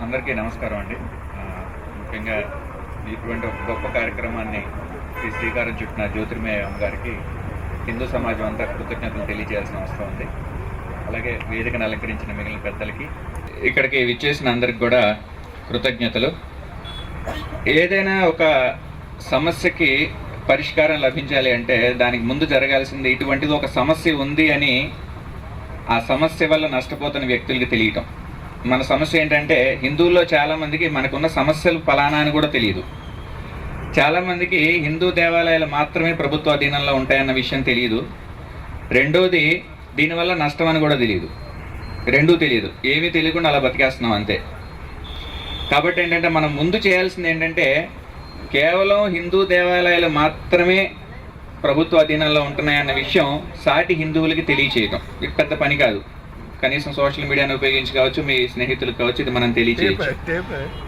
అందరికీ నమస్కారం అండి. ముఖ్యంగా ఇటువంటి ఒక గొప్ప కార్యక్రమాన్ని శ్రీకారం చుట్టిన జ్యోతిర్మయ గారికి హిందూ సమాజం అంతా కృతజ్ఞతలు తెలియజేయాల్సిన అవసరం ఉంది. అలాగే వేదికను అలంకరించిన మిగిలిన పెద్దలకి, ఇక్కడికి విచ్చేసిన అందరికి కూడా కృతజ్ఞతలు. ఏదైనా ఒక సమస్యకి పరిష్కారం లభించాలి అంటే దానికి ముందు జరగాల్సింది ఇటువంటిది ఒక సమస్య ఉంది అని ఆ సమస్య వల్ల నష్టపోతున్న వ్యక్తులకి తెలియటం. మన సమస్య ఏంటంటే హిందువుల్లో చాలామందికి మనకున్న సమస్యలు ఫలానా అని కూడా తెలియదు. చాలామందికి హిందూ దేవాలయాలు మాత్రమే ప్రభుత్వ అధీనంలో ఉంటాయన్న విషయం తెలియదు. రెండోది, దీనివల్ల నష్టం అని కూడా తెలియదు. రెండూ తెలియదు, ఏమీ తెలియకుండా అలా బతికేస్తున్నాం అంతే. కాబట్టి ఏంటంటే మనం ముందు చేయాల్సింది ఏంటంటే కేవలం హిందూ దేవాలయాలు మాత్రమే ప్రభుత్వ అధీనంలో ఉంటున్నాయన్న విషయం సాటి హిందువులకి తెలియచేయటం ఇది పెద్ద పని కాదు. కనీసం సోషల్ మీడియాను ఉపయోగించి కావచ్చు, మీ స్నేహితులకు కావచ్చు, ఇది మనం తెలియచేయచ్చు.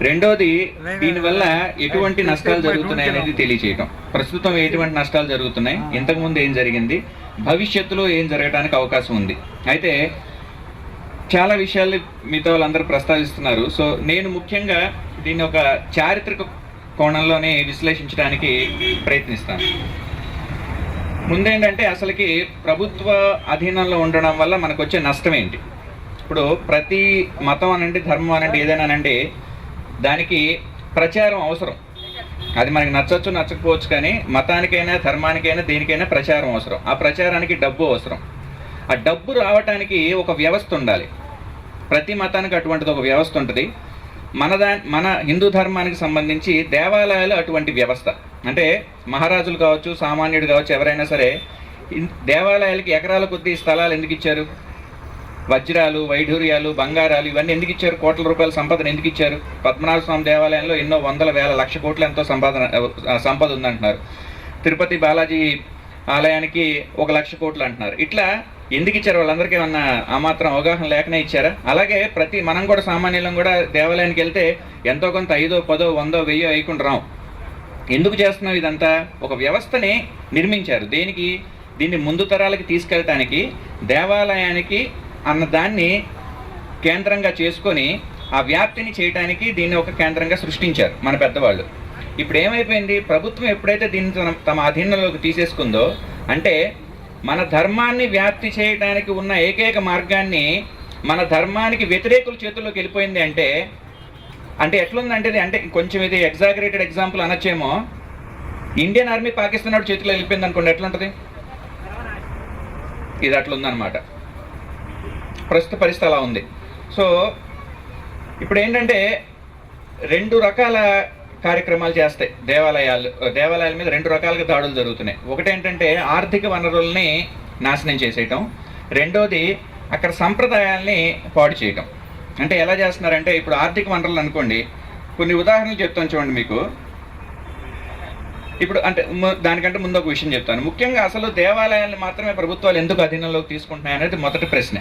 రెండోది, దీనివల్ల ఎటువంటి నష్టాలు జరుగుతున్నాయి అనేది తెలియచేయటం. ప్రస్తుతం ఎటువంటి నష్టాలు జరుగుతున్నాయి, ఇంతకుముందు ఏం జరిగింది, భవిష్యత్తులో ఏం జరగడానికి అవకాశం ఉంది. అయితే చాలా విషయాలు మీతో వాళ్ళందరూ ప్రస్తావిస్తున్నారు. సో నేను ముఖ్యంగా దీన్ని ఒక చారిత్రక కోణంలోనే విశ్లేషించడానికి ప్రయత్నిస్తాను. ముందేంటంటే అసలుకి ప్రభుత్వ అధీనంలో ఉండడం వల్ల మనకు వచ్చే నష్టం ఏంటి? ఇప్పుడు ప్రతి మతం అనండి, ధర్మం అనండి, ఏదైనా అనండి, దానికి ప్రచారం అవసరం. అది మనకి నచ్చవచ్చు నచ్చకపోవచ్చు, కానీ మతానికైనా ధర్మానికైనా దేనికైనా ప్రచారం అవసరం. ఆ ప్రచారానికి డబ్బు అవసరం. ఆ డబ్బు రావటానికి ఒక వ్యవస్థ ఉండాలి. ప్రతి మతానికి అటువంటిది ఒక వ్యవస్థ ఉంటుంది. మన హిందూ ధర్మానికి సంబంధించి దేవాలయాలు అటువంటి వ్యవస్థ. అంటే మహారాజులు కావచ్చు, సామాన్యుడు కావచ్చు, ఎవరైనా సరే దేవాలయాలకి ఎకరాల కొద్దీ స్థలాలు ఎందుకు ఇచ్చారు? వజ్రాలు, వైఢూర్యాలు, బంగారాలు ఇవన్నీ ఎందుకు ఇచ్చారు? కోట్ల రూపాయల సంపదను ఎందుకు ఇచ్చారు? పద్మనాభ స్వామి దేవాలయంలో ఎన్నో వందల వేల లక్ష కోట్ల ఎంతో సంపద ఉందంటున్నారు. తిరుపతి బాలాజీ ఆలయానికి 1,00,000 కోట్లు అంటున్నారు. ఇట్లా ఎందుకు ఇచ్చారు? వాళ్ళందరికీ ఏమన్నా ఆ మాత్రం అవగాహన లేకనే ఇచ్చారా? అలాగే మనం కూడా సామాన్యులం కూడా దేవాలయానికి వెళ్తే ఎంతో కొంత 5, 10, 100, 1000 అయ్యకుండా రాం. ఎందుకు చేస్తున్నాం ఇదంతా? ఒక వ్యవస్థని నిర్మించారు. దేనికి? దీన్ని ముందు తరాలకి తీసుకెళ్ళటానికి, దేవాలయానికి అన్న దాన్ని కేంద్రంగా చేసుకొని ఆ వ్యాప్తిని చేయడానికి దీన్ని ఒక కేంద్రంగా సృష్టించారు మన పెద్దవాళ్ళు. ఇప్పుడు ఏమైపోయింది? ప్రభుత్వం ఎప్పుడైతే దీన్ని తమ అధీనంలోకి తీసేసుకుందో, అంటే మన ధర్మాన్ని వ్యాప్తి చేయడానికి ఉన్న ఏకైక మార్గాన్ని మన ధర్మానికి వ్యతిరేకుల చేతుల్లోకి వెళ్ళిపోయింది. అంటే ఎట్లుందంటే, అంటే కొంచెం ఇది ఎగ్జాగరేటెడ్ ఎగ్జాంపుల్ అనొచ్చేమో, ఇండియన్ ఆర్మీ పాకిస్తాన్ వాడి చేతిలో వెళ్ళిపోయింది అనుకోండి, ఎట్లుంటుంది? ఇది అట్లుందనమాట. ప్రస్తుత పరిస్థితి అలా ఉంది. సో ఇప్పుడు ఏంటంటే 2 రకాల కార్యక్రమాలు చేస్తాయి దేవాలయాల మీద. 2 రకాలుగా దాడులు జరుగుతున్నాయి. ఒకటేంటంటే ఆర్థిక వనరుల్ని నాశనం చేసేయటం. రెండోది అక్కడ సంప్రదాయాల్ని పాడు చేయటం. అంటే ఎలా చేస్తున్నారంటే, ఇప్పుడు ఆర్థిక వనరులు అనుకోండి, కొన్ని ఉదాహరణలు చెప్తాను చూడండి మీకు. ఇప్పుడు అంటే దానికంటే ముందు ఒక విషయం చెప్తాను. ముఖ్యంగా అసలు దేవాలయాలను మాత్రమే ప్రభుత్వాలు ఎందుకు అధీనంలోకి తీసుకుంటున్నాయి అనేది మొదటి ప్రశ్న.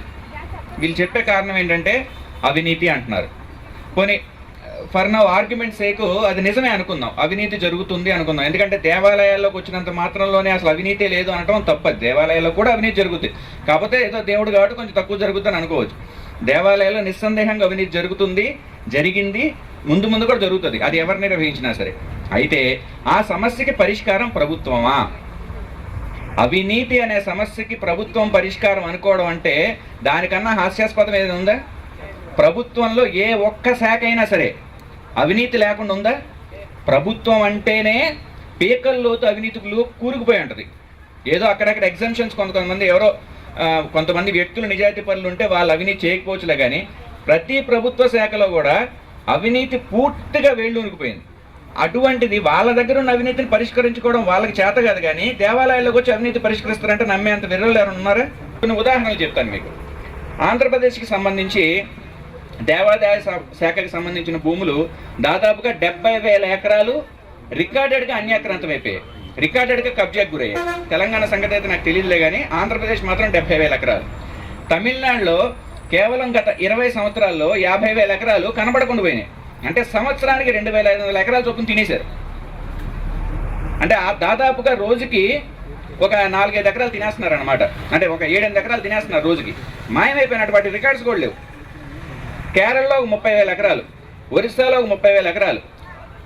వీళ్ళు చెప్పే కారణం ఏంటంటే అవినీతి అంటున్నారు. పోనీ ఫర్ నౌ ఆర్గ్యుమెంట్ సేకు అది నిజమే అనుకుందాం, అవినీతి జరుగుతుంది అనుకుందాం. ఎందుకంటే దేవాలయాల్లోకి వచ్చినంత మాత్రంలోనే అసలు అవినీతి లేదు అనటం తప్పదు. దేవాలయాల్లో కూడా అవినీతి జరుగుతుంది. కాకపోతే ఏదో దేవుడు కాబట్టి కొంచెం తక్కువ జరుగుతుందని అనుకోవచ్చు. దేవాలయాల్లో నిస్సందేహంగా అవినీతి జరుగుతుంది, జరిగింది, ముందు కూడా జరుగుతుంది. అది ఎవరు నిర్వహించినా సరే. అయితే ఆ సమస్యకి పరిష్కారం ప్రభుత్వమా? అవినీతి అనే సమస్యకి ప్రభుత్వం పరిష్కారం అనుకోవడం అంటే దానికన్నా హాస్యాస్పదం ఏదైనా ఉందా? ప్రభుత్వంలో ఏ ఒక్క శాఖ అయినా సరే అవినీతి లేకుండా ఉందా? ప్రభుత్వం అంటేనే పీకల్లోతు అవినీతిలో కూరుకుపోయి ఉంటుంది. ఏదో అక్కడక్కడ ఎగ్జామ్షన్స్ కొంతమంది వ్యక్తులు నిజాయితీ పనులు ఉంటే వాళ్ళు అవినీతి చేయకపోవచ్చులే, కానీ ప్రతి ప్రభుత్వ శాఖలో కూడా అవినీతి పూర్తిగా వేళ్ళూనికిపోయింది. అటువంటిది వాళ్ళ దగ్గర ఉన్న అవినీతిని పరిష్కరించుకోవడం వాళ్ళకి చేత కాదు, కానీ దేవాలయాల్లోకి వచ్చి అవినీతి పరిష్కరిస్తారంటే నమ్మేంత విరలు ఎవరు ఉన్నారా? కొన్ని ఉదాహరణలు చెప్తాను మీకు. ఆంధ్రప్రదేశ్కి సంబంధించి దేవాదాయ శాఖకి సంబంధించిన భూములు దాదాపుగా 70,000 ఎకరాలు రికార్డెడ్గా అన్యాక్రాంతం అయిపోయాయి. రికార్డెడ్గా కబ్జాకు గురయ్యాయి. తెలంగాణ సంగతి అయితే నాకు తెలియదులే, కానీ ఆంధ్రప్రదేశ్ మాత్రం 70,000 ఎకరాలు. తమిళనాడులో కేవలం గత 20 సంవత్సరాల్లో 50,000 ఎకరాలు కనబడకుండా పోయినాయి. అంటే సంవత్సరానికి 2,500 ఎకరాల చొప్పున తినేశారు. అంటే దాదాపుగా రోజుకి ఒక 4-5 ఎకరాలు తినేస్తున్నారు అనమాట. అంటే ఒక 7-8 ఎకరాలు తినేస్తున్నారు రోజుకి. మాయమైపోయినట్టు వాటి రికార్డ్స్ కూడా లేవు. కేరళలో 30,000 ఎకరాలు, ఒరిస్సాలో ఒక 30,000 ఎకరాలు,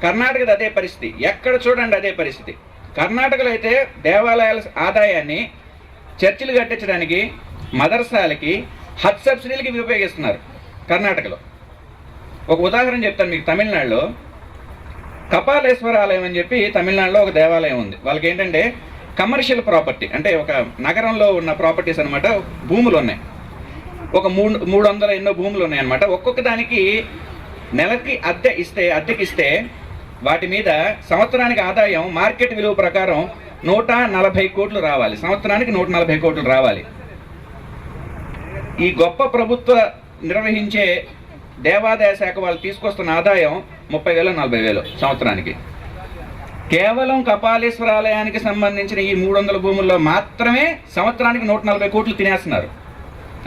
కర్ణాటకది అదే పరిస్థితి, ఎక్కడ చూడండి అదే పరిస్థితి. కర్ణాటకలో అయితే దేవాలయాల ఆదాయాన్ని చర్చిలు కట్టించడానికి, మదర్సాలకి, హజ్ సబ్సిడీలకి ఉపయోగిస్తున్నారు కర్ణాటకలో. ఒక ఉదాహరణ చెప్తాను మీకు. తమిళనాడులో కపాలేశ్వర ఆలయం అని చెప్పి తమిళనాడులో ఒక దేవాలయం ఉంది. వాళ్ళకి ఏంటంటే కమర్షియల్ ప్రాపర్టీ, అంటే ఒక నగరంలో ఉన్న ప్రాపర్టీస్ అనమాట, భూములు ఉన్నాయి. ఒక 300 ఎన్నో భూములు ఉన్నాయన్నమాట. ఒక్కొక్క దానికి నెలకి అద్దెకిస్తే వాటి మీద సంవత్సరానికి ఆదాయం మార్కెట్ విలువ ప్రకారం 140 కోట్లు రావాలి. సంవత్సరానికి 140 కోట్లు రావాలి. ఈ గొప్ప ప్రభుత్వ నిర్వహించే దేవాదాయ శాఖ వాళ్ళు తీసుకొస్తున్న ఆదాయం 30,000-40,000 సంవత్సరానికి. కేవలం కపాలేశ్వర ఆలయానికి సంబంధించిన ఈ 300 భూముల్లో మాత్రమే సంవత్సరానికి 140 కోట్లు తినేస్తున్నారు.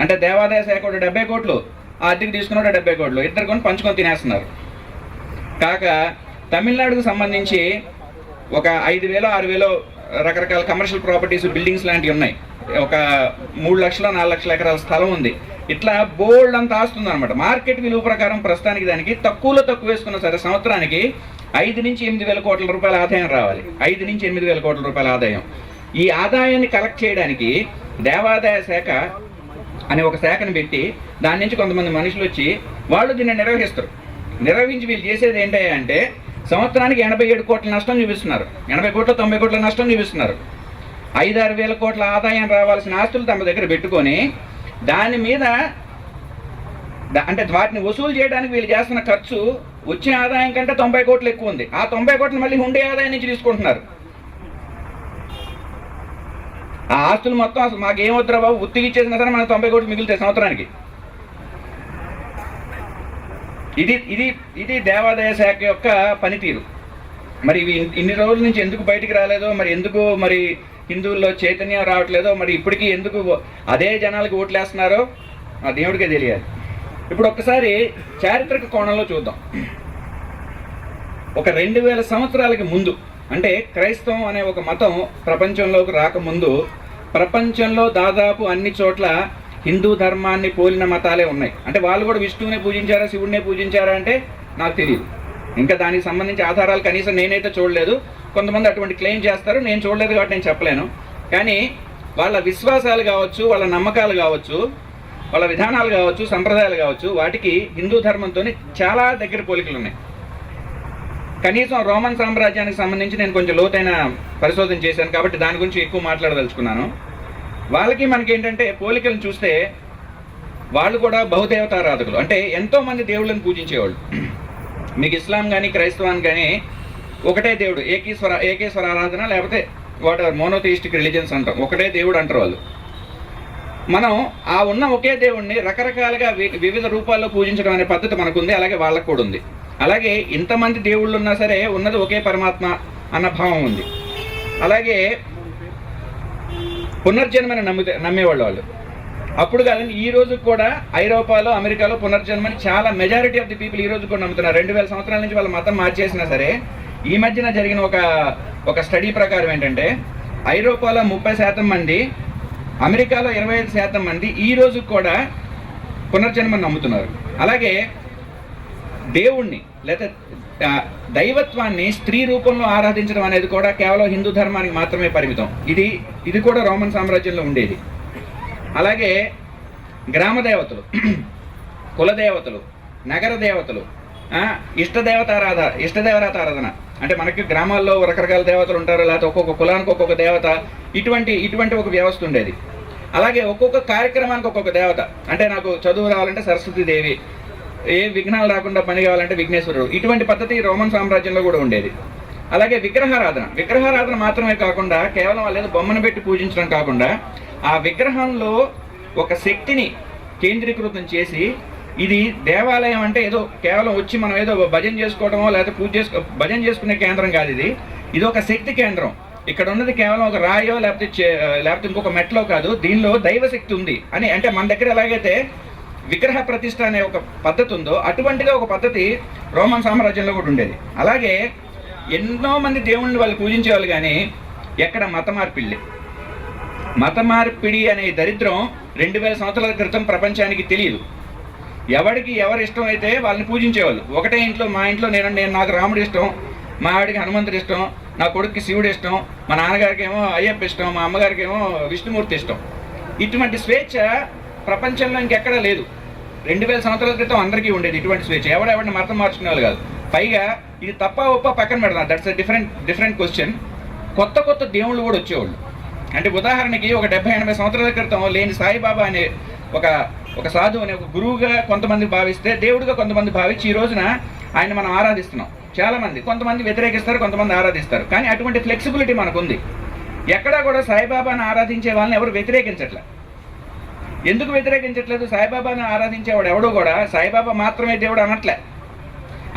అంటే దేవాదాయ శాఖ 70 కోట్లు, ఆ అద్దెకి తీసుకున్న 70 కోట్లు, ఇద్దరు కొని పంచుకొని తినేస్తున్నారు. కాక తమిళనాడుకు సంబంధించి ఒక 5,000-6,000 రకరకాల కమర్షియల్ ప్రాపర్టీస్, బిల్డింగ్స్ లాంటివి ఉన్నాయి. ఒక 3 లక్షల 4 లక్షల ఎకరాల స్థలం ఉంది. ఇట్లా బోల్డ్ అంత ఆస్తుంది అనమాట. మార్కెట్ విలువ ప్రకారం ప్రస్తుతానికి దానికి తక్కువలో తక్కువ వేసుకున్నా సరే సంవత్సరానికి 5,000-8,000 కోట్ల రూపాయల ఆదాయం రావాలి. 5,000-8,000 కోట్ల రూపాయల ఆదాయం. ఈ ఆదాయాన్ని కలెక్ట్ చేయడానికి దేవాదాయ శాఖ అనే ఒక శాఖను పెట్టి దాని నుంచి కొంతమంది మనుషులు వచ్చి వాళ్ళు దీన్ని నిర్వహిస్తారు. నిర్వహించి వీళ్ళు చేసేది ఏంటంటే సంవత్సరానికి 87 కోట్ల నష్టం చూపిస్తున్నారు. 80 కోట్ల 90 కోట్ల నష్టం చూపిస్తున్నారు. 5-6 వేల కోట్ల ఆదాయం రావాల్సిన ఆస్తులు తమ దగ్గర పెట్టుకొని దాని మీద అంటే వాటిని వసూలు చేయడానికి వీళ్ళు చేస్తున్న ఖర్చు వచ్చిన ఆదాయం కంటే 90 కోట్లు ఎక్కువ ఉంది. ఆ 90 కోట్లు మళ్ళీ హుండీ ఆదాయం నుంచి తీసుకుంటున్నారు. ఆ ఆస్తులు మొత్తం అసలు మాకేమవుతురా బాబు, ఉత్తికి ఇచ్చేసినా సరే మనకు 90 కోట్లు మిగులుతాయి సంవత్సరానికి. ఇది దేవాదాయ శాఖ యొక్క పనితీరు. మరి ఇవి ఇన్ని రోజుల నుంచి ఎందుకు బయటికి రాలేదో, మరి ఎందుకు మరి హిందువుల్లో చైతన్యం రావట్లేదో, మరి ఇప్పటికీ ఎందుకు అదే జనాలకు ఓట్లేస్తున్నారో ఆ దేవుడికే తెలియాలి. ఇప్పుడు ఒక్కసారి చారిత్రక కోణంలో చూద్దాం. ఒక 2000 సంవత్సరాలకి ముందు, అంటే క్రైస్తవం అనే ఒక మతం ప్రపంచంలోకి రాకముందు ప్రపంచంలో దాదాపు అన్ని చోట్ల హిందూ ధర్మాన్ని పోలిన మతాలే ఉన్నాయి. అంటే వాళ్ళు కూడా విష్ణువునే పూజించారా, శివుడినే పూజించారా అంటే నాకు తెలియదు. ఇంకా దానికి సంబంధించి ఆధారాలు కనీసం నేనైతే చూడలేదు. కొంతమంది అటువంటి క్లెయిమ్ చేస్తారు, నేను చూడలేదు కాబట్టి నేను చెప్పలేను. కానీ వాళ్ళ విశ్వాసాలు కావచ్చు, వాళ్ళ నమ్మకాలు కావచ్చు, వాళ్ళ విధానాలు కావచ్చు, సంప్రదాయాలు కావచ్చు, వాటికి హిందూ ధర్మంతో చాలా దగ్గర పోలికలు ఉన్నాయి. కనీసం రోమన్ సామ్రాజ్యానికి సంబంధించి నేను కొంచెం లోతైన పరిశోధన చేశాను కాబట్టి దాని గురించి ఎక్కువ మాట్లాడదలుచుకున్నాను. వాళ్ళకి మనకి ఏంటంటే పోలికలను చూస్తే వాళ్ళు కూడా బహుదేవతారాధకులు, అంటే ఎంతోమంది దేవుళ్ళని పూజించేవాళ్ళు. మీకు ఇస్లాం కానీ క్రైస్తవాన్ని కానీ ఒకటే దేవుడు, ఏకేశ్వర ఆరాధన, లేకపోతే వాట్ ఎవర్ మోనోథియిస్టిక్ రిలీజియన్స్ అంటాం, ఒకటే దేవుడు అంటారు వాళ్ళు. మనం ఆ ఉన్న ఒకే దేవుడిని రకరకాలుగా వివిధ రూపాల్లో పూజించడం అనే పద్ధతి మనకుంది, అలాగే వాళ్ళకు కూడా ఉంది. అలాగే ఇంతమంది దేవుళ్ళు ఉన్నా సరే ఉన్నది ఒకే పరమాత్మ అన్న భావం ఉంది. అలాగే పునర్జన్మని నమ్మేవాళ్ళు వాళ్ళు. అప్పుడు కాదండి, ఈ రోజు కూడా ఐరోపాలో, అమెరికాలో పునర్జన్మని చాలా మెజారిటీ ఆఫ్ ది పీపుల్ ఈ రోజు కూడా నమ్ముతున్నారు. 2000 సంవత్సరాల నుంచి వాళ్ళ మతం మార్చేసినా సరే ఈ మధ్యన జరిగిన ఒక స్టడీ ప్రకారం ఏంటంటే ఐరోపాలో 30% మంది, అమెరికాలో 25% మంది ఈ రోజు కూడా పునర్జన్మని నమ్ముతున్నారు. అలాగే దేవుణ్ణి లేదా దైవత్వాన్ని స్త్రీ రూపంలో ఆరాధించడం అనేది కూడా కేవలం హిందూ ధర్మానికి మాత్రమే పరిమితం. ఇది కూడా రోమన్ సామ్రాజ్యంలో ఉండేది. అలాగే గ్రామ దేవతలు, కులదేవతలు, నగర దేవతలు, ఇష్టదేవత ఆరాధన, అంటే మనకి గ్రామాల్లో రకరకాల దేవతలు ఉంటారు, లేకపోతే ఒక్కొక్క కులానికి ఒక్కొక్క దేవత, ఇటువంటి ఒక వ్యవస్థ ఉండేది. అలాగే ఒక్కొక్క కార్యక్రమానికి ఒక్కొక్క దేవత, అంటే నాకు చదువు రావాలంటే సరస్వతీదేవి, ఏ విఘ్నాలు రాకుండా పని కావాలంటే విఘ్నేశ్వరుడు, ఇటువంటి పద్ధతి రోమన్ సామ్రాజ్యంలో కూడా ఉండేది. అలాగే విగ్రహారాధన మాత్రమే కాకుండా కేవలం వాళ్ళు బొమ్మను పెట్టి పూజించడం కాకుండా ఆ విగ్రహంలో ఒక శక్తిని కేంద్రీకృతం చేసి, ఇది దేవాలయం అంటే ఏదో కేవలం వచ్చి మనం ఏదో భజన చేసుకోవడమో లేకపోతే భజన చేసుకునే కేంద్రం కాదు, ఇది ఒక శక్తి కేంద్రం. ఇక్కడ ఉన్నది కేవలం ఒక రాయో లేకపోతే ఇంకొక మెట్లో కాదు, దీనిలో దైవశక్తి ఉంది అని. అంటే మన దగ్గర ఎలాగైతే విగ్రహ ప్రతిష్ఠ అనే ఒక పద్ధతి ఉందో అటువంటిగా ఒక పద్ధతి రోమన్ సామ్రాజ్యంలో కూడా ఉండేది. అలాగే ఎన్నో మంది దేవుళ్ళని వాళ్ళు పూజించేవాళ్ళు, కానీ ఎక్కడ మత మార్పిడి అనే దరిద్రం 2000 సంవత్సరాల క్రితం ప్రపంచానికి తెలియదు. ఎవరికి ఎవరు ఇష్టం అయితే వాళ్ళని పూజించేవాళ్ళు. ఒకటే ఇంట్లో, మా ఇంట్లో నేను నాకు రాముడు ఇష్టం, మా ఆవిడికి హనుమంతుడు ఇష్టం, నా కొడుక్కి శివుడు ఇష్టం, మా నాన్నగారికి ఏమో అయ్యప్ప ఇష్టం, మా అమ్మగారికి ఏమో విష్ణుమూర్తి ఇష్టం. ఇటువంటి స్వేచ్ఛ ప్రపంచంలో ఇంకెక్కడా లేదు. 2000 సంవత్సరాల క్రితం అందరికీ ఉండేది ఇటువంటి స్వేచ్ఛ. ఎవరిని మతం మార్చుకునే వాళ్ళు కాదు. పైగా ఇది తప్ప ఒప్ప పక్కన పెడతాం, దట్స్ డిఫరెంట్ క్వశ్చన్. కొత్త దేవుళ్ళు కూడా వచ్చేవాళ్ళు. అంటే ఉదాహరణకి ఒక 70-80 సంవత్సరాల క్రితం లేని సాయిబాబా అనే ఒక సాధువు అనే ఒక గురువుగా కొంతమంది భావిస్తే, దేవుడిగా కొంతమంది భావించి ఈ రోజున ఆయన మనం ఆరాధిస్తున్నాం. చాలామంది, కొంతమంది వ్యతిరేకిస్తారు, కొంతమంది ఆరాధిస్తారు. కానీ అటువంటి ఫ్లెక్సిబిలిటీ మనకుంది. ఎక్కడా కూడా సాయిబాబాను ఆరాధించే వాళ్ళని ఎవరు వ్యతిరేకించట్లే. ఎందుకు వ్యతిరేకించట్లేదు? సాయిబాబాను ఆరాధించేవాడు ఎవడు కూడా సాయిబాబా మాత్రమే దేవుడు అనట్లే.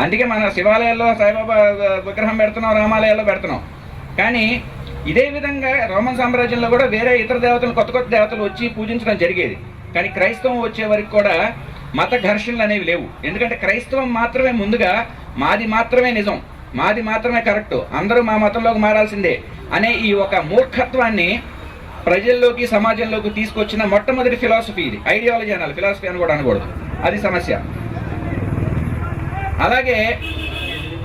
అందుకే మన శివాలయాల్లో సాయిబాబా విగ్రహం పెడుతున్నాం, రామాలయాల్లో పెడుతున్నాం. కానీ ఇదే విధంగా రోమన్ సామ్రాజ్యంలో కూడా వేరే ఇతర దేవతలు, కొత్త దేవతలు వచ్చి పూజించడం జరిగేది. కానీ క్రైస్తవం వచ్చే వరకు కూడా మత ఘర్షణలు అనేవి లేవు. ఎందుకంటే క్రైస్తవం మాత్రమే ముందుగా మాది మాత్రమే నిజం, మాది మాత్రమే కరెక్టు, అందరూ మా మతంలోకి మారాల్సిందే అనే ఈ ఒక మూర్ఖత్వాన్ని ప్రజల్లోకి, సమాజంలోకి తీసుకొచ్చిన మొట్టమొదటి ఫిలాసఫీ ఇది. ఐడియాలజీ అనాలి, ఫిలాసఫీ అని కూడా అనకూడదు. అది సమస్య. అలాగే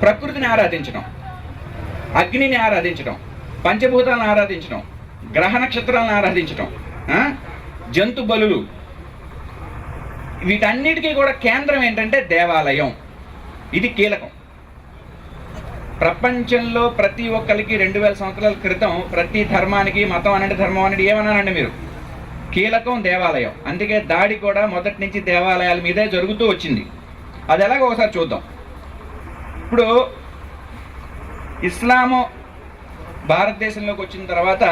ప్రకృతిని ఆరాధించడం, అగ్నిని ఆరాధించడం, పంచభూతాలను ఆరాధించడం, గ్రహ నక్షత్రాలను ఆరాధించడం, జంతు బలులు, వీటన్నిటికీ కూడా కేంద్రం ఏంటంటే దేవాలయం. ఇది కీలకం. ప్రపంచంలో ప్రతి ఒక్కరికి 2000 సంవత్సరాల క్రితం ప్రతి ధర్మానికి, మతం అనండి, ధర్మం అనండి, ఏమన్నానండి మీరు, కీలకం దేవాలయం. అందుకే దాడి కూడా మొదటి నుంచి దేవాలయాల మీదే జరుగుతూ వచ్చింది. అది ఎలాగో ఒకసారి చూద్దాం. ఇప్పుడు ఇస్లాము భారతదేశంలోకి వచ్చిన తర్వాత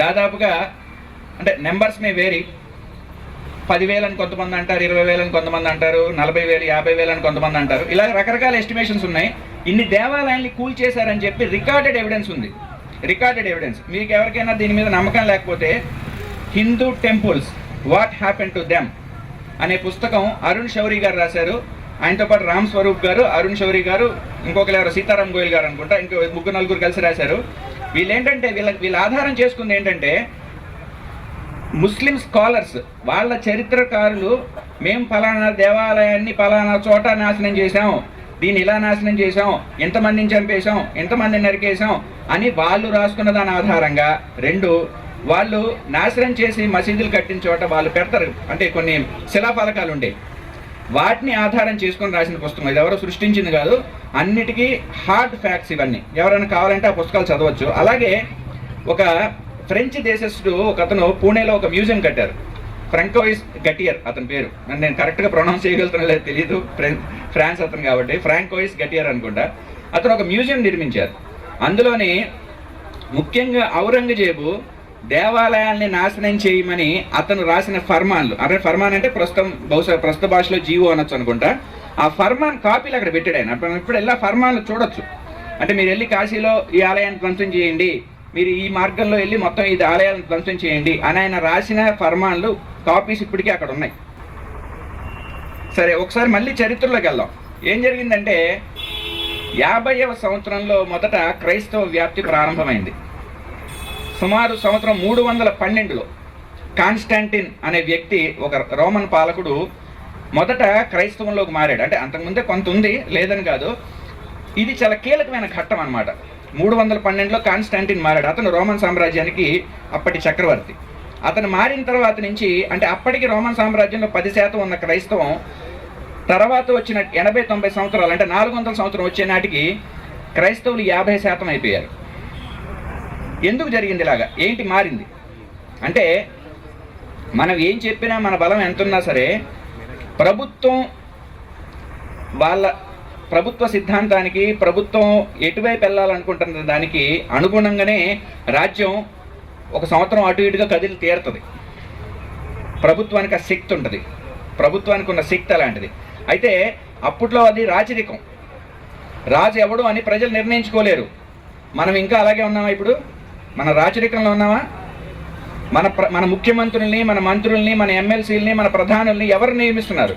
దాదాపుగా, అంటే నెంబర్స్ మే వేరీ, 10,000 అని కొంతమంది అంటారు, 20,000 అని కొంతమంది అంటారు, 40,000, 50,000 అని కొంతమంది అంటారు. ఇలా రకరకాల ఎస్టిమేషన్స్ ఉన్నాయి. ఇన్ని దేవాలయాల్ని కూల్ చేశారని చెప్పి రికార్డెడ్ ఎవిడెన్స్ ఉంది. Recorded evidence. మీకు ఎవరికైనా దీని మీద నమ్మకం లేకపోతే Hindu temples what happen to them అనే పుస్తకం అరుణ్ శౌరి గారు రాశారు. ఆయనతో పాటు రామ్ స్వరూప్ గారు, అరుణ్ శౌరి గారు, ఇంకొకరు ఎవరు సీతారాం గోయల్ గారు అనుకుంటా, ఇంకో 3-4 కలిసి రాశారు. వీళ్ళేంటంటే వీళ్ళ ఆధారం చేసుకుంది ఏంటంటే, ముస్లిం స్కాలర్స్, వాళ్ళ చరిత్రకారులు, మేము ఫలానా దేవాలయాన్ని ఫలానా చోట నాశనం చేశాం, దీన్ని ఇలా నాశనం చేసాం, ఎంతమందిని చంపేశాం, ఎంతమందిని నరికేశాం అని వాళ్ళు రాసుకున్న దాని ఆధారంగా, 2 వాళ్ళు నాశనం చేసి మసీదులు కట్టిన చోట వాళ్ళు పెడతారు, అంటే కొన్ని శిలాఫలకాలు ఉండే, వాటిని ఆధారం చేసుకొని రాసిన పుస్తకం. ఇది ఎవరో సృష్టించింది కాదు, అన్నిటికీ హార్డ్ ఫ్యాక్ట్స్ ఇవన్నీ. ఎవరైనా కావాలంటే ఆ పుస్తకాలు చదవచ్చు. అలాగే ఒక ఫ్రెంచ్ దేశస్థుడు ఒకతను పూణేలో ఒక మ్యూజియం కట్టారు. ఫ్రాంకోయిస్ గటియర్ అతని పేరు. నేను కరెక్ట్గా ప్రొనౌన్స్ చేయగలుగుతున్నా లేదు తెలీదు, ఫ్రాన్స్ అతను కాబట్టి ఫ్రాంకోయిస్ గటియర్ అనుకుంటా. అతను ఒక మ్యూజియం నిర్మించారు. అందులోని ముఖ్యంగా ఔరంగజేబు దేవాలయాల్ని నాశనం చేయమని అతను రాసిన ఫర్మాన్లు, అంటే ఫర్మాన్ అంటే బహుశా ప్రస్తుత భాషలో జీవో అనొచ్చు అనుకుంటా. ఆ ఫర్మాన్ కాపీలు అక్కడ పెట్టాడు ఆయన. ఇప్పుడు ఎలా ఫర్మాన్లు చూడొచ్చు. అంటే మీరు వెళ్ళి కాశీలో ఈ ఆలయాన్ని ధ్వంసం చేయండి, మీరు ఈ మార్గంలో వెళ్ళి మొత్తం ఈ ఆలయాలను ధ్వంసం చేయండి అని ఆయన రాసిన ఫర్మాన్లు కాపీస్ ఇప్పటికీ అక్కడ ఉన్నాయి. సరే, ఒకసారి మళ్ళీ చరిత్రలోకి వెళ్దాం. ఏం జరిగిందంటే 50వ సంవత్సరంలో మొదట క్రైస్తవ వ్యాప్తి ప్రారంభమైంది. సుమారు సంవత్సరం 312లో కాన్స్టాంటిన్ అనే వ్యక్తి, ఒక రోమన్ పాలకుడు, మొదట క్రైస్తవంలోకి మారాడు. అంటే అంతకుముందే కొంత ఉంది, లేదని కాదు. ఇది చాలా కీలకమైన ఘట్టం అన్నమాట. 312లో కాన్స్టాంటిన్ మారాడు. అతను రోమన్ సామ్రాజ్యానికి అప్పటి చక్రవర్తి. అతను మారిన తర్వాత నుంచి, అంటే అప్పటికి రోమన్ సామ్రాజ్యంలో 10% ఉన్న క్రైస్తవం తర్వాత వచ్చిన 80-90 సంవత్సరాలు, అంటే 400 సంవత్సరం వచ్చే నాటికి క్రైస్తవులు 50% అయిపోయారు. ఎందుకు జరిగింది ఇలాగా? ఏంటి మారింది అంటే, మనం ఏం చెప్పినా, మన బలం ఎంతున్నా సరే, ప్రభుత్వం వాళ్ళ ప్రభుత్వ సిద్ధాంతానికి, ప్రభుత్వం ఎటువైపు వెళ్ళాలనుకుంటున్న దానికి అనుగుణంగానే రాజ్యం ఒక సంవత్సరం అటు ఇటుగా కదిలి తీరుతుంది. ప్రభుత్వానికి ఆ శక్తి ఉంటుంది. ప్రభుత్వానికి ఉన్న శక్తి అలాంటిది. అయితే అప్పట్లో అది రాచరికం. రాజు ఎవడు అని ప్రజలు నిర్ణయించుకోలేరు. మనం ఇంకా అలాగే ఉన్నామా? ఇప్పుడు మన రాచరికంలో ఉన్నామా? మన ముఖ్యమంత్రుల్ని, మన మంత్రుల్ని, మన ఎమ్మెల్సీలని, మన ప్రధానుల్ని ఎవరు నియమిస్తున్నారు?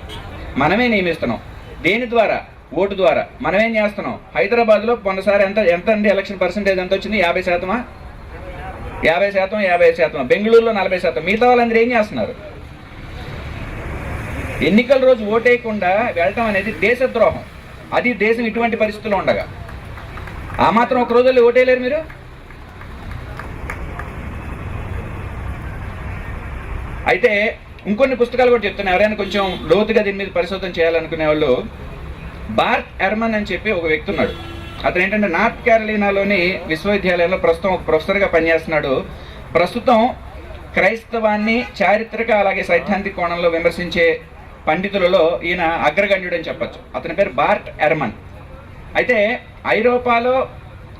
మనమే నియమిస్తున్నాం. దేని ద్వారా? ఓటు ద్వారా. మనమేం చేస్తున్నాం? హైదరాబాద్లో మొన్నసారి ఎంత అండి ఎలక్షన్ పర్సెంటేజ్ ఎంత వచ్చింది? 50%. 50%. బెంగళూరులో 40%. మిగతా వాళ్ళందరూ ఏం చేస్తున్నారు? ఎన్నికల రోజు ఓటేయకుండా వెళ్ళటం అనేది దేశద్రోహం. అది దేశం ఇటువంటి పరిస్థితుల్లో ఉండగా ఆ మాత్రం ఒక రోజుల్లో ఓటేయలేరు మీరు. అయితే ఇంకొన్ని పుస్తకాలు కూడా చెప్తున్నా, ఎవరైనా కొంచెం లోతుగా దీని మీద పరిశోధన చేయాలనుకునే వాళ్ళు. బార్ట్ ఎర్మన్ అని చెప్పి ఒక వ్యక్తి ఉన్నాడు. అతను ఏంటంటే నార్త్ క్యారోలినాలోని విశ్వవిద్యాలయంలో ప్రస్తుతం ఒక ప్రొఫెసర్గా పనిచేస్తున్నాడు. ప్రస్తుతం క్రైస్తవాన్ని చారిత్రక అలాగే సైద్ధాంతిక కోణంలో విమర్శించే పండితులలో ఈయన అగ్రగణ్యుడు అని చెప్పచ్చు. అతని పేరు బార్ట్ ఎర్మన్. అయితే ఐరోపాలో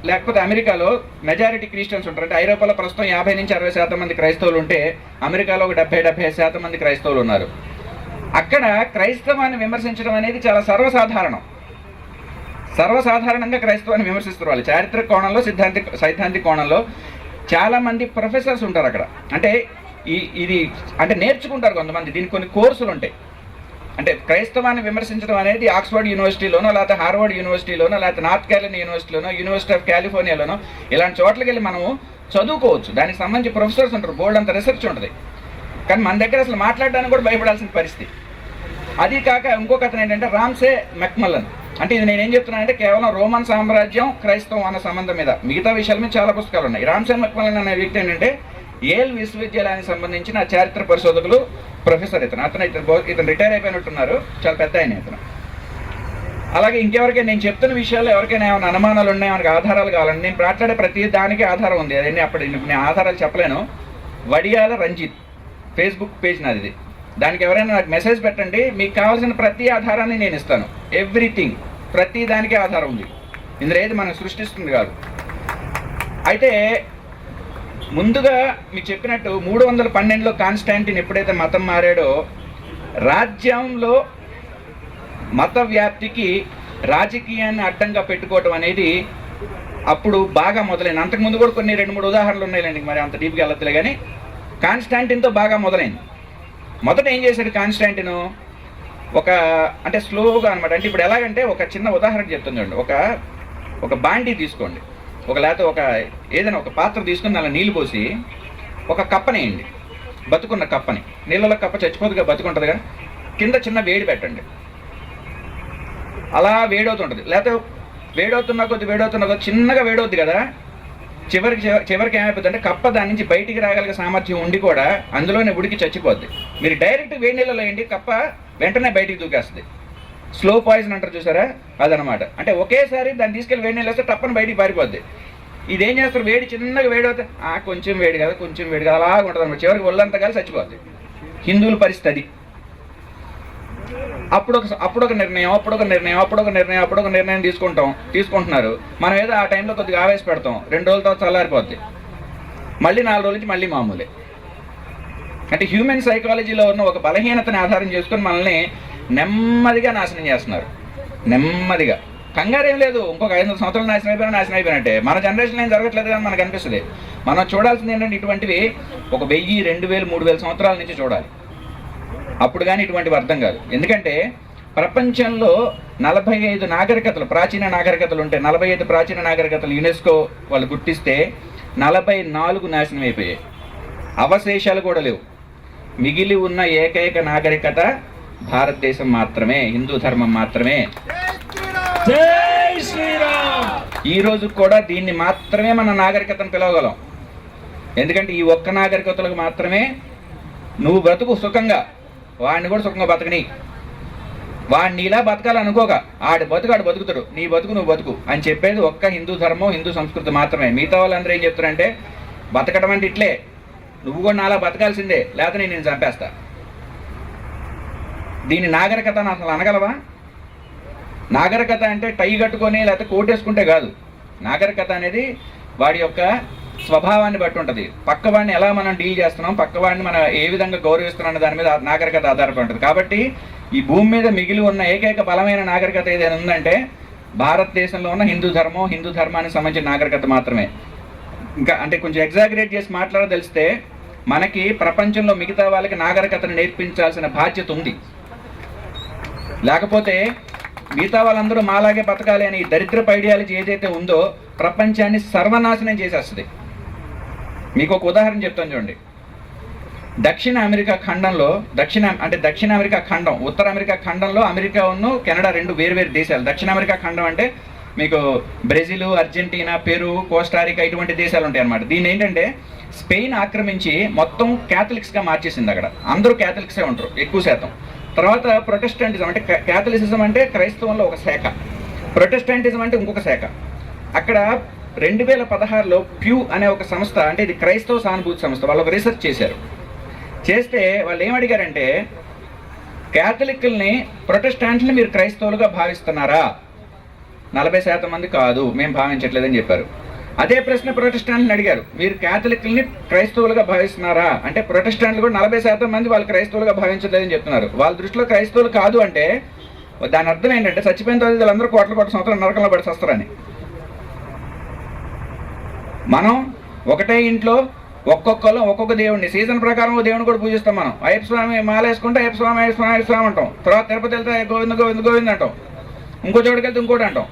లేకపోతే అమెరికాలో మెజారిటీ క్రిస్టియన్స్ ఉంటారు. అంటే ఐరోపాలో ప్రస్తుతం 50 నుంచి 60% మంది క్రైస్తవులు ఉంటే అమెరికాలో ఒక 70-75% మంది క్రైస్తవులు ఉన్నారు. అక్కడ క్రైస్తవాన్ని విమర్శించడం అనేది చాలా సర్వసాధారణంగా క్రైస్తవాన్ని విమర్శిస్తారు వాళ్ళు. చారిత్రక కోణంలో, సైద్ధాంతిక కోణంలో చాలామంది ప్రొఫెసర్స్ ఉంటారు అక్కడ. అంటే ఇది అంటే నేర్చుకుంటారు కొంతమంది. దీనికి కొన్ని కోర్సులు ఉంటాయి. అంటే క్రైస్తవాన్ని విమర్శించడం అనేది ఆక్స్ఫర్డ్ యూనివర్సిటీలోనో, లేకపోతే హార్వర్డ్ యూనివర్సిటీలోనో, లేకపోతే నార్త్ క్యారోలినా యూనివర్సిటీలోనో, యూనివర్సిటీ ఆఫ్ కాలిఫోర్నియాలోనో ఇలాంటి చోట్లకి వెళ్ళి మనము చదువుకోవచ్చు. దానికి సంబంధించి ప్రొఫెసర్స్ ఉంటారు, బోల్డ్ అంత రీసెర్చ్ ఉంటుంది. కానీ మన దగ్గర అసలు మాట్లాడడానికి కూడా భయపడాల్సిన పరిస్థితి. అది కాక ఇంకొక అతను ఏంటంటే రామ్సే మెక్మల్లన్. అంటే ఇది నేనేం చెప్తున్నానంటే కేవలం రోమన్ సామ్రాజ్యం క్రైస్తవం అన్న సంబంధం మీద, మిగతా విషయాల మీద చాలా పుస్తకాలు ఉన్నాయి. రామ్సే మెక్మల్లన్ అనే వ్యక్తి ఏంటంటే ఏల్ విశ్వవిద్యాలయానికి సంబంధించిన చారిత్ర పరిశోధకులు ప్రొఫెసర్. ఇతను రిటైర్ అయిపోయినట్టున్నారు, చాలా పెద్ద ఆయన ఇతను. అలాగే ఇంకెవరికైనా నేను చెప్తున్న విషయాలు ఎవరికైనా ఏమైనా అనుమానాలు ఉన్నాయి, మనకు ఆధారాలు కావాలండి. నేను మాట్లాడే ప్రతి దానికి ఆధారం ఉంది. అదన్నీ అప్పుడు నేను ఆధారాలు చెప్పలేను. వడియాల రంజిత్ ఫేస్బుక్ పేజ్ నాది. దానికి ఎవరైనా నాకు మెసేజ్ పెట్టండి, మీకు కావాల్సిన ప్రతి ఆధారాన్ని నేను ఇస్తాను. ఎవ్రీథింగ్, ప్రతి దానికి ఆధారం ఉంది. ఇందులో ఏది మనం సృష్టిస్తుంది కాదు. అయితే ముందుగా మీకు చెప్పినట్టు 312లో కాన్స్టాంటిన్ ఎప్పుడైతే మతం మారాడో, రాజ్యంలో మత వ్యాప్తికి రాజకీయాన్ని అడ్డంగా పెట్టుకోవటం అనేది అప్పుడు బాగా మొదలైంది. అంతకుముందు కూడా కొన్ని 2-3 ఉదాహరణలు ఉన్నాయండి, మరి అంత డీప్గా వెళ్ళట్లే. కానీ కాన్స్టాంటిన్తో బాగా మొదలైంది. మొదట ఏం చేశాడు కాన్స్టాంటిన్, అంటే స్లోగా అనమాట. అంటే ఇప్పుడు ఎలాగంటే ఒక చిన్న ఉదాహరణ చెప్తుంది చూడండి. ఒక బాండీ తీసుకోండి, లేకపోతే ఏదైనా ఒక పాత్ర తీసుకుని అలా నీళ్ళు పోసి ఒక కప్పనేయండి, బతుకున్న కప్పని. నీళ్ళలో కప్ప చచ్చిపోతుందిగా, బతుకుంటుందిగా. కింద చిన్న వేడి పెట్టండి, అలా వేడవుతుంటుంది. లేకపోతే వేడవుతున్న కొద్ది చిన్నగా వేడవుద్ది కదా. చివరికి ఏమైపోతుంది అంటే కప్ప దాని నుంచి బయటికి రాగలిగే సామర్థ్యం ఉండి కూడా అందులోనే ఉడికి చచ్చిపోద్ది. మీరు డైరెక్ట్ వేడి నీళ్ళలో వేయండి, కప్ప వెంటనే బయటికి దూకేస్తుంది. స్లో పాయిజన్ అంటారు చూసారా, అదనమాట. అంటే ఒకేసారి దాన్ని తీసుకెళ్ళి వేడి నీళ్ళు వేస్తే తప్పని బయటికి పారిపోద్ది. ఇదేం చేస్తారు, చిన్నగా వేడవుతే కొంచెం వేడి కదా అలాగ ఉంటుంది అనమాట. చివరికి ఒళ్ళంతా కలిసి చచ్చిపోద్ది. హిందువుల పరిస్థితి అది. అప్పుడు ఒక నిర్ణయం తీసుకుంటున్నారు. మనం ఏదో ఆ టైంలో కొద్దిగా ఆవేశపెడతాం, 2 రోజుల తర్వాత చల్లారిపోద్ది, మళ్ళీ 4 రోజుల నుంచి మళ్ళీ మామూలే. అంటే హ్యూమన్ సైకాలజీలో ఉన్న ఒక బలహీనతని ఆధారం చేసుకుని మనల్ని నెమ్మదిగా నాశనం చేస్తున్నారు. నెమ్మదిగా, కంగారు ఏం లేదు. ఇంకొక 500 సంవత్సరాలు నాశనం అయిపోయినట్టే. మన జనరేషన్ ఏం జరగట్లేదు కానీ మనకు అనిపిస్తుంది. మనం చూడాల్సింది ఏంటంటే ఇటువంటివి ఒక 1000, 2000, 3000 సంవత్సరాల నుంచి చూడాలి. అప్పుడు కానీ ఇటువంటివి అర్థం కాదు. ఎందుకంటే ప్రపంచంలో 45 నాగరికతలు, ప్రాచీన నాగరికతలు ఉంటే 45 ప్రాచీన నాగరికతలు యునెస్కో వాళ్ళు గుర్తిస్తే 44 నాశనం అయిపోయాయి. అవశేషాలు కూడా లేవు. మిగిలి ఉన్న ఏకైక నాగరికత భారతదేశం మాత్రమే, హిందూ ధర్మం మాత్రమే. జై శ్రీరామ్. ఈ రోజు కూడా దీన్ని మాత్రమే మన నాగరికతను పిలవగలం. ఎందుకంటే ఈ ఒక్క నాగరికతలకు మాత్రమే నువ్వు బ్రతుకు సుఖంగా, వాడిని కూడా సుఖంగా బతకని. వాడిని ఇలా బతకాలనుకోక ఆడు బతుకుతాడు, నీ బతుకు నువ్వు బతుకు అని చెప్పేది ఒక్క హిందూ ధర్మం, హిందూ సంస్కృతి మాత్రమే. మిగతా వాళ్ళందరూ ఏం చెప్తారంటే బతకడం అంటే ఇట్లే, నువ్వు కూడా నాలా బతకాల్సిందే, లేకపోతే నేను చంపేస్తా. దీన్ని నాగరికత అని అసలు అనగలవా? నాగరికత అంటే టై కట్టుకొని లేకపోతే కోటేసుకుంటే కాదు. నాగరికత అనేది వాడి యొక్క స్వభావాన్ని బట్టి ఉంటుంది. పక్కవాడిని ఎలా మనం డీల్ చేస్తున్నాం, పక్కవాడిని మనం ఏ విధంగా గౌరవిస్తున్నాం దాని మీద నాగరికత ఆధారపడి ఉంటుంది. కాబట్టి ఈ భూమి మీద మిగిలి ఉన్న ఏకైక బలమైన నాగరికత ఏదైనా ఉందంటే భారతదేశంలో ఉన్న హిందూ ధర్మం, హిందూ ధర్మానికి సంబంధించిన నాగరికత మాత్రమే. ఇంకా అంటే కొంచెం ఎగ్జాగరేట్ చేసి మాట్లాడదలిస్తే మనకి ప్రపంచంలో మిగతా వాళ్ళకి నాగరికతను నేర్పించాల్సిన బాధ్యత ఉంది. లేకపోతే మిగతా వాళ్ళందరూ మాలాగే బతకాలి అని దరిద్రపు ఐడియాలజీ ఏదైతే ఉందో ప్రపంచాన్ని సర్వనాశనం చేసేస్తుంది. మీకు ఒక ఉదాహరణ చెప్తాను చూడండి. దక్షిణ అమెరికా ఖండంలో దక్షిణ అమెరికా ఖండం, ఉత్తర అమెరికా ఖండంలో అమెరికా ఉన్న కెనడా రెండు వేరు దేశాలు. దక్షిణ అమెరికా ఖండం అంటే మీకు బ్రెజిల్, అర్జెంటీనా, పెరు, కోస్టారికా ఇటువంటి దేశాలు ఉంటాయి అన్నమాట. దీన్ని ఏంటంటే స్పెయిన్ ఆక్రమించి మొత్తం క్యాథలిక్స్గా మార్చేసింది. అక్కడ అందరూ క్యాథలిక్సే ఉంటారు ఎక్కువ శాతం. తర్వాత ప్రొటెస్టెంటిజం అంటే క్యాథలిసిజం అంటే క్రైస్తవంలో ఒక శాఖ, ప్రొటెస్టెంటిజం అంటే ఇంకొక శాఖ. అక్కడ 2016లో ప్యూ అనే ఒక సంస్థ, అంటే ఇది క్రైస్తవ సానుభూతి సంస్థ, వాళ్ళు ఒక రీసెర్చ్ చేస్తే వాళ్ళు ఏమడిగారంటే క్యాథలిక్ని ప్రొటెస్టాంట్ని మీరు క్రైస్తవులుగా భావిస్తున్నారా? 40% మంది కాదు, మేము భావించట్లేదని చెప్పారు. అదే ప్రశ్న ప్రొటెస్టాంట్ని అడిగారు, మీరు క్యాథలిక్ని క్రైస్తవులుగా భావిస్తున్నారా అంటే ప్రొటెస్టాంట్లు కూడా 40% మంది వాళ్ళు క్రైస్తవులుగా భావించట్లేదని చెప్తున్నారు. వాళ్ళ దృష్టిలో క్రైస్తవులు కాదు అంటే దాని అర్థం ఏంటంటే చచ్చిపోయిన తర్వాత వీళ్ళందరూ కోట్ల సంవత్సరాలు నరకంలో పడి వస్తారని. మనం ఒకటే ఇంట్లో ఒక్కొక్కరు ఒక్కొక్క దేవుడిని సీజన్ ప్రకారం దేవుని కూడా పూజిస్తాం. మనం అయ్యప్ప స్వామి మాల వేసుకుంటే అయ్యప్ప స్వామి అంటాం, తర్వాత తిరుపతి వెళ్తే గోవింద అంటాం, ఇంకో చోటుకి వెళ్తే ఇంకోటి అంటాం.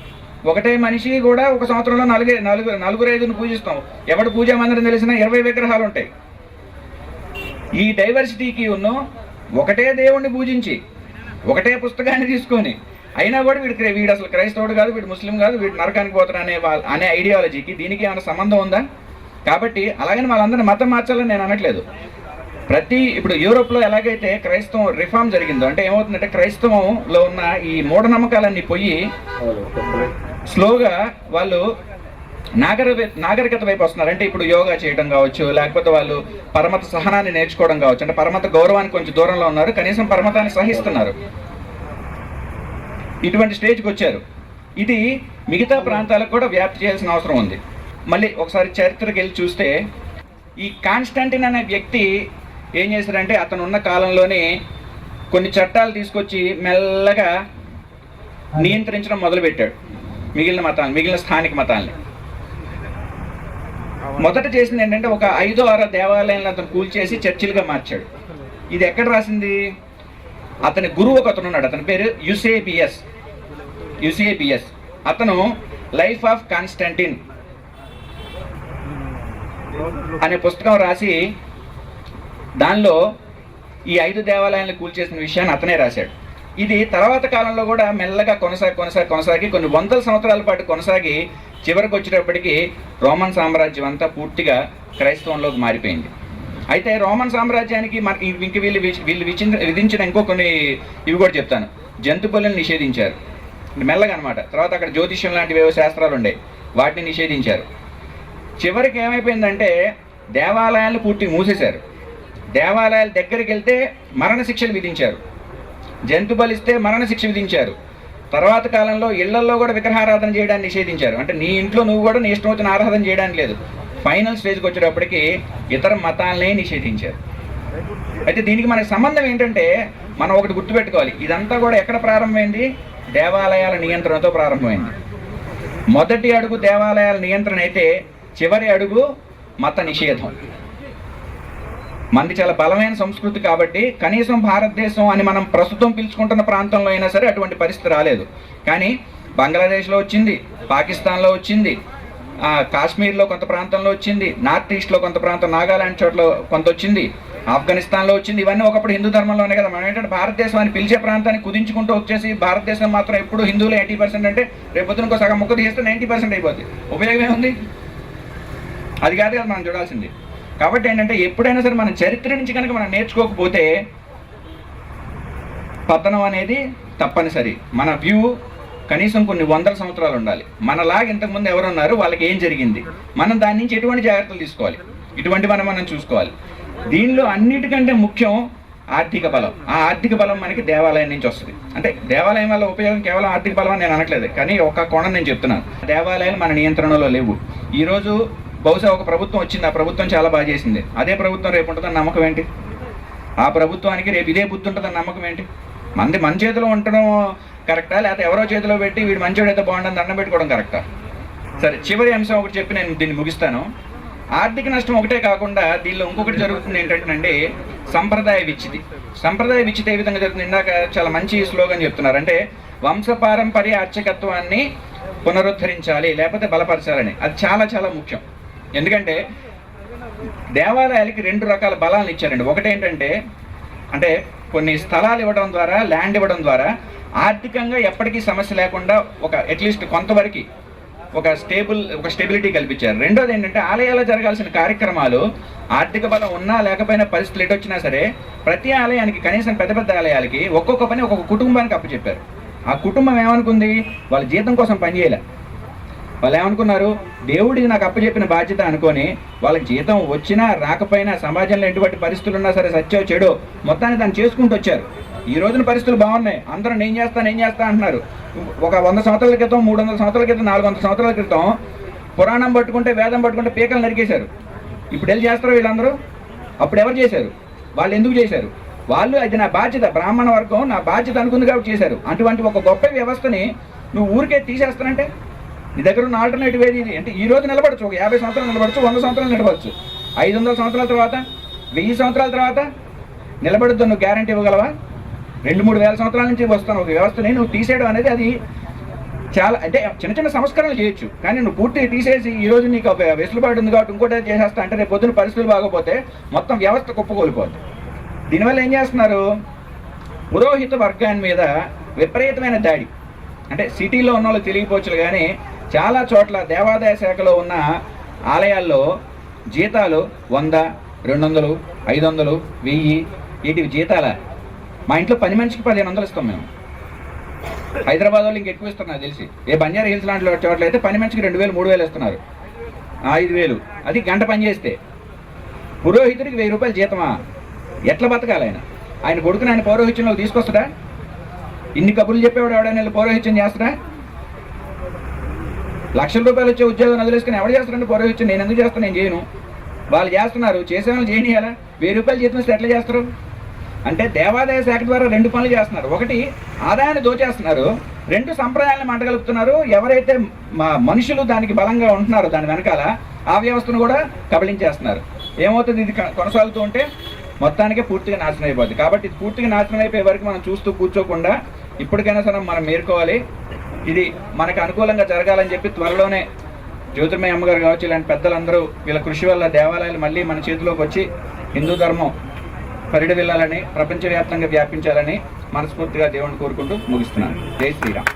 ఒకటే మనిషి కూడా ఒక సంవత్సరంలో నలుగురు ఐదుని పూజిస్తాం. ఎవడు పూజా మందిరం తెలిసినా 20 విగ్రహాలు ఉంటాయి. ఈ డైవర్సిటీకి ఒకటే దేవుణ్ణి పూజించి ఒకటే పుస్తకాన్ని తీసుకొని అయినా కూడా వీడు అసలు క్రైస్తవుడు కాదు, వీడు ముస్లిం కాదు, వీడు నరకానికి పోతాడు అనే ఐడియాలజీకి దీనికి ఏమైనా సంబంధం ఉందా? కాబట్టి అలాగని వాళ్ళందరినీ మతం మార్చాలని నేను అనట్లేదు. ఇప్పుడు యూరోప్లో ఎలాగైతే క్రైస్తవం రిఫార్మ్ జరిగిందో, అంటే ఏమవుతుందంటే క్రైస్తవంలో ఉన్న ఈ మూఢనమ్మకాలన్నీ పోయి స్లోగా వాళ్ళు నాగరికత వైపు వస్తున్నారు. అంటే ఇప్పుడు యోగా చేయడం కావచ్చు, లేకపోతే వాళ్ళు పరమత సహనాన్ని నేర్చుకోవడం కావచ్చు. అంటే పరమత గౌరవానికి కొంచెం దూరంలో ఉన్నారు, కనీసం పరమతాన్ని సహిస్తున్నారు. ఇటువంటి స్టేజ్కి వచ్చారు. ఇది మిగతా ప్రాంతాలకు కూడా వ్యాప్తి చేయాల్సిన అవసరం ఉంది. మళ్ళీ ఒకసారి చరిత్రకి వెళ్ళి చూస్తే ఈ కాన్స్టాంటిన్ అనే వ్యక్తి ఏం చేశారంటే అతను ఉన్న కాలంలోనే కొన్ని చట్టాలు తీసుకొచ్చి మెల్లగా నియంత్రించడం మొదలుపెట్టాడు మిగిలిన స్థానిక మతాలని. మొదట చేసింది ఏంటంటే ఒక 5-6 దేవాలయాలను అతను కూల్చేసి చర్చిలుగా మార్చాడు. ఇది ఎక్కడ రాసింది? అతని గురువు అతను ఉన్నాడు, అతని పేరు యుసేబియస్. అతను లైఫ్ ఆఫ్ కాన్స్టాంటిన్ అనే పుస్తకం రాసి దానిలో ఈ 5 దేవాలయాలను కూల్చేసిన విషయాన్ని అతనే రాశాడు. ఇది తర్వాత కాలంలో కూడా మెల్లగా కొనసాగి కొన్ని వందల సంవత్సరాల పాటు కొనసాగి చివరికి వచ్చేటప్పటికి రోమన్ సామ్రాజ్యం అంతా పూర్తిగా క్రైస్తవంలోకి మారిపోయింది. అయితే రోమన్ సామ్రాజ్యానికి ఇంక వీళ్ళు విధించిన ఇంకో కొన్ని ఇవి కూడా చెప్తాను. జంతు బలులను నిషేధించారు మెల్లగా అనమాట. తర్వాత అక్కడ జ్యోతిష్యం లాంటివి ఏవో శాస్త్రాలు ఉండే, వాటిని నిషేధించారు. చివరికి ఏమైపోయిందంటే దేవాలయాలు పూర్తిగా మూసేశారు. దేవాలయాల దగ్గరికి వెళ్తే మరణశిక్షలు విధించారు, జంతు బలిస్తే మరణశిక్ష విధించారు. తర్వాత కాలంలో ఇళ్లల్లో కూడా విగ్రహారాధన చేయడాన్ని నిషేధించారు. అంటే నీ ఇంట్లో నువ్వు కూడా నీ ఇష్టం వచ్చిన ఆరాధన చేయడానికి లేదు. ఫైనల్ స్టేజ్కి వచ్చేటప్పటికి ఇతర మతాలనే నిషేధించారు. అయితే దీనికి మనకి సంబంధం ఏంటంటే మనం ఒకటి గుర్తుపెట్టుకోవాలి, ఇదంతా కూడా ఎక్కడ ప్రారంభమైంది? దేవాలయాల నియంత్రణతో ప్రారంభమైంది. మొదటి అడుగు దేవాలయాల నియంత్రణ అయితే చివరి అడుగు మత నిషేధం. మనది చాలా బలమైన సంస్కృతి కాబట్టి కనీసం భారతదేశం అని మనం ప్రస్తుతం పిలుచుకుంటున్న ప్రాంతంలో అయినా సరే అటువంటి పరిస్థితి రాలేదు. కానీ బంగ్లాదేశ్లో వచ్చింది, పాకిస్తాన్లో వచ్చింది, కాశ్మీర్లో కొంత ప్రాంతంలో వచ్చింది, నార్త్ ఈస్ట్లో కొంత ప్రాంతం, నాగాలాండ్ చోట్ల కొంత వచ్చింది, ఆఫ్ఘనిస్తాన్లో వచ్చింది. ఇవన్నీ ఒకప్పుడు హిందూ ధర్మంలోనే కదా. మనం ఏంటంటే భారతదేశం అని పిలిచే ప్రాంతాన్ని కుదించుకుంటూ వచ్చేసి భారతదేశం మాత్రం ఎప్పుడు హిందువులు 80% అంటే రేపొద్దున ఇంకో సగం ముక్క తీస్తే 90% అయిపోతుంది. ఉపయోగం ఏముంది? అది కాదు కదా మనం చూడాల్సింది. కాబట్టి ఏంటంటే ఎప్పుడైనా సరే మనం చరిత్ర నుంచి కనుక మనం నేర్చుకోకపోతే పతనం అనేది తప్పనిసరి. మన వ్యూ కనీసం కొన్ని వందల సంవత్సరాలు ఉండాలి. మనలాగా ఇంతకుముందు ఎవరున్నారు, వాళ్ళకి ఏం జరిగింది, మనం దాని నుంచి ఎటువంటి జాగ్రత్తలు తీసుకోవాలి, ఇటువంటి మనం చూసుకోవాలి. దీనిలో అన్నిటికంటే ముఖ్యం ఆర్థిక బలం. ఆ ఆర్థిక బలం మనకి దేవాలయం నుంచి వస్తుంది. అంటే దేవాలయం వల్ల ఉపయోగం కేవలం ఆర్థిక బలం అని నేను అనట్లేదు, కానీ ఒక కోణం నేను చెప్తున్నాను. దేవాలయాలు మన నియంత్రణలో లేవు. ఈరోజు బహుశా ఒక ప్రభుత్వం వచ్చింది, ఆ ప్రభుత్వం చాలా బాగా చేసింది. అదే ప్రభుత్వం రేపు ఉంటుందని నమ్మకం ఏంటి? ఆ ప్రభుత్వానికి రేపు ఇదే బుద్ధి ఉంటుందని నమ్మకం ఏంటి? మన చేతిలో ఉండడం కరెక్టా, లేకపోతే ఎవరో చేతిలో పెట్టి వీడు మంచోడైతే బాగుంటుంది దండం పెట్టుకోవడం కరెక్టా? సరే, చివరి అంశం ఒకటి చెప్పి నేను దీన్ని ముగిస్తాను. ఆర్థిక నష్టం ఒకటే కాకుండా దీనిలో ఇంకొకటి జరుగుతుంది ఏంటంటే సంప్రదాయ విచ్చితి ఏ విధంగా జరుగుతుంది? ఇందాక చాలా మంచి స్లోగన్ చెప్తున్నారు, అంటే వంశపారంపర్య అర్చకత్వాన్ని పునరుద్ధరించాలి లేకపోతే బలపరచాలని. అది చాలా చాలా ముఖ్యం. ఎందుకంటే దేవాలయాలకి 2 రకాల బలాలను ఇచ్చారండి. ఒకటేంటంటే అంటే కొన్ని స్థలాలు ఇవ్వడం ద్వారా, ల్యాండ్ ఇవ్వడం ద్వారా ఆర్థికంగా ఎప్పటికీ సమస్య లేకుండా ఒక అట్లీస్ట్ కొంతవరకు ఒక స్టెబిలిటీ కల్పించారు. రెండోది ఏంటంటే ఆలయాల్లో జరగాల్సిన కార్యక్రమాలు ఆర్థిక బలం ఉన్నా లేకపోయినా పరిస్థితులు ఎటొచ్చినా సరే ప్రతి ఆలయానికి కనీసం పెద్ద పెద్ద ఆలయాలకి ఒక్కొక్క పని ఒక్కొక్క కుటుంబానికి అప్పచెప్పారు. ఆ కుటుంబం ఏమనుకుంది, వాళ్ళ జీతం కోసం పనిచేయలే. వాళ్ళు ఏమనుకున్నారు, దేవుడికి నాకు అప్పచెప్పిన బాధ్యత అనుకొని వాళ్ళకి జీతం వచ్చినా రాకపోయినా సమాజంలో ఎటువంటి పరిస్థితులు ఉన్నా సరే సత్యో చెడో మొత్తాన్ని దాన్ని చేసుకుంటూ వచ్చారు. ఈ రోజున పరిస్థితులు బాగున్నాయి, అందరూ నేను చేస్తా అంటున్నారు. ఒక 100 సంవత్సరాల క్రితం, 300 సంవత్సరాల క్రితం, 400 సంవత్సరాల క్రితం పురాణం పట్టుకుంటే, వేదం పట్టుకుంటే పీకలు నరికేశారు. ఇప్పుడు వెళ్ళి చేస్తారు వీళ్ళందరూ. అప్పుడు ఎవరు చేశారు? వాళ్ళు ఎందుకు చేశారు? వాళ్ళు అది నా బాధ్యత, బ్రాహ్మణ వర్గం నా బాధ్యత అనుకుంది కాబట్టి చేశారు. అటువంటి ఒక గొప్ప వ్యవస్థని నువ్వు ఊరికే తీసేస్తానంటే నీ దగ్గర ఉన్న ఆల్టర్నేటివ్ ఏది? అంటే ఈ రోజు నిలబడచ్చు, ఒక 50 సంవత్సరాలు నిలబడచ్చు, 100 సంవత్సరాలు నిలబడచ్చు, 500 సంవత్సరాల తర్వాత, 1000 సంవత్సరాల తర్వాత నిలబడద్దు. నువ్వు గ్యారంటీ ఇవ్వగలవా? 2-3 వేల సంవత్సరాల నుంచి వస్తాను ఒక వ్యవస్థని నువ్వు తీసేయడం అనేది అది చాలా, అంటే చిన్న చిన్న సంస్కరణలు చేయొచ్చు, కానీ నువ్వు పూర్తిగా తీసేసి ఈ రోజు నీకు ఒక వెసులుబాటు ఉంది కాబట్టి ఇంకోటి చేసేస్తా అంటే రేపు పొద్దున పరిస్థితులు బాగోపోతే మొత్తం వ్యవస్థ కుప్పకూలిపోద్ది. దీనివల్ల ఏం చేస్తున్నారు, పురోహిత వర్గాన్ని మీద విపరీతమైన దాడి. అంటే సిటీలో ఉన్న వాళ్ళు తెలియపోవచ్చు, కానీ చాలా చోట్ల దేవాదాయ శాఖలో ఉన్న ఆలయాల్లో జీతాలు 100, 200, 500, 1000 వీటివి జీతాల. మా ఇంట్లో పని మనిషికి 1500 ఇస్తాం మేము. హైదరాబాద్ వాళ్ళు ఇంకెక్కువ ఇస్తారు నాకు తెలిసి. ఏ బంజారా హిల్స్ లాంటి చోట్ల అయితే పని మనిషికి 2000, 3000 ఇస్తున్నారు, 5000. అది గంట పని చేస్తే. పురోహితుడికి 1000 రూపాయలు జీతమా? ఎట్లా బతకాలి ఆయన? ఆయన కొడుకుని ఆయన పౌరోహిత్యంలోకి తీసుకొస్తాడా? ఇన్ని కబుర్లు చెప్పేవాడు ఎవడైనా పౌరోహిత్యం చేస్తాడా? లక్షల రూపాయలు వచ్చే ఉద్యోగం వదిలేసుకుని ఎవరు చేస్తారండి పౌరోహిత్యం? నేను ఎందుకు చేస్తాను? నేను చేయను. వాళ్ళు చేస్తున్నారు, చేసేవాళ్ళు చేయనియాలా? 1000 రూపాయలు జీతం ఇస్తే ఎట్లా చేస్తారు? అంటే దేవాదాయ శాఖ ద్వారా 2 పనులు చేస్తున్నారు. ఒకటి ఆదాయాన్ని దోచేస్తున్నారు, 2 సంప్రదాయాలను మంటగలుపుతున్నారు. ఎవరైతే మనుషులు దానికి బలంగా ఉంటున్నారో దాని వెనకాల ఆ వ్యవస్థను కూడా కబళించేస్తున్నారు. ఏమవుతుంది, ఇది కొనసాగుతూ ఉంటే మొత్తానికి పూర్తిగా నాశనం అయిపోద్ది. కాబట్టి ఇది పూర్తిగా నాశనం అయిపోయే వరకు మనం చూస్తూ కూర్చోకుండా ఇప్పటికైనా సరే మనం మేర్కోవాలి. ఇది మనకు అనుకూలంగా జరగాలని చెప్పి త్వరలోనే జ్యోతిర్మయ అమ్మగారు కావచ్చు, ఇలాంటి పెద్దలందరూ వీళ్ళ కృషి వల్ల దేవాలయాలు మళ్ళీ మన చేతిలోకి వచ్చి హిందూ ధర్మం పరిడవిల్లాలని, ప్రపంచవ్యాప్తంగా వ్యాపించాలని మనస్ఫూర్తిగా దేవుడిని కోరుకుంటూ ముగిస్తున్నాను. జై శ్రీరామ్.